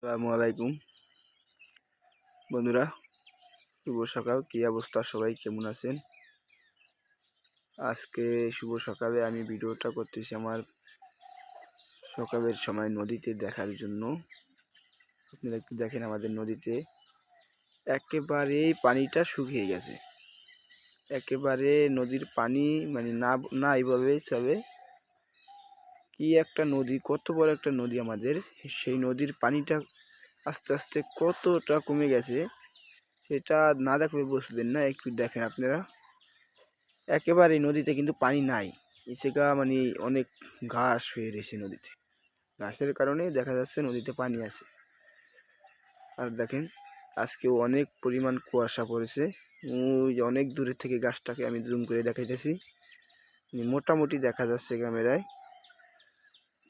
আসসালামু আলাইকুম বন্ধুরা, শুভ সকাল। কি অবস্থা, সবাই কেমন আছেন? আজকে শুভ সকালে আমি ভিডিওটা করতেছি আমার সকালের সময় নদীতে দেখার জন্য। আপনারা একটু দেখেন, আমাদের নদীতে একেবারেই পানিটা শুকিয়ে গেছে। একেবারে নদীর পানি মানে নাই বললে চলে। কি একটা নদী, কত বড় একটা নদী আমাদের, সেই নদীর পানিটা আস্তে আস্তে কতটা কমে গেছে সেটা না দেখলে বুঝবেন না। একটু দেখেন আপনারা, একেবারে নদীতে কিন্তু পানি নাই। ইসেকা মানে অনেক ঘাস হয়ে রয়েছে নদীতে। ঘাসের কারণে দেখা যাচ্ছে নদীতে পানি আছে। আর দেখেন, আজকেও অনেক পরিমাণ কুয়াশা পড়েছে। ওই যে অনেক দূরের থেকে গাছটাকে আমি জুম করে দেখাইতেছি, মোটামুটি দেখা যাচ্ছে ক্যামেরায়,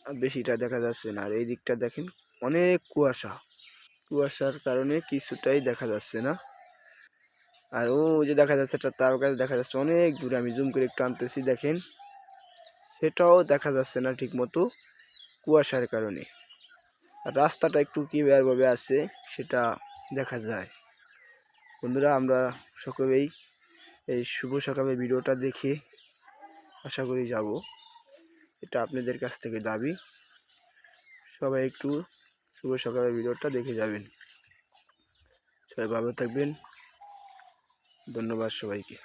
আর বেশিটা দেখা যাচ্ছে না। আর এই দিকটা দেখেন, অনেক কুয়াশা। কুয়াশার কারণে কিছুটাই দেখা যাচ্ছে না। আর ও যে দেখা যাচ্ছে একটা তার গাছ দেখা যাচ্ছে অনেক দূরে, আমি জুম করে একটু আনতেছি, দেখেন সেটাও দেখা যাচ্ছে না ঠিক মতো কুয়াশার কারণে। আর রাস্তাটা একটু ক্লিয়ারভাবে আছে সেটা দেখা যায়। বন্ধুরা, আমরা সকলেই এই শুভ সকালের ভিডিওটা দেখে আশা করি যাব, এটা আপনাদের কাছ থেকে দাবি। সবাই একটু শুভ সকালের ভিডিওটা দেখে যাবেন। সবাই ভালো থাকবেন। ধন্যবাদ সবাইকে।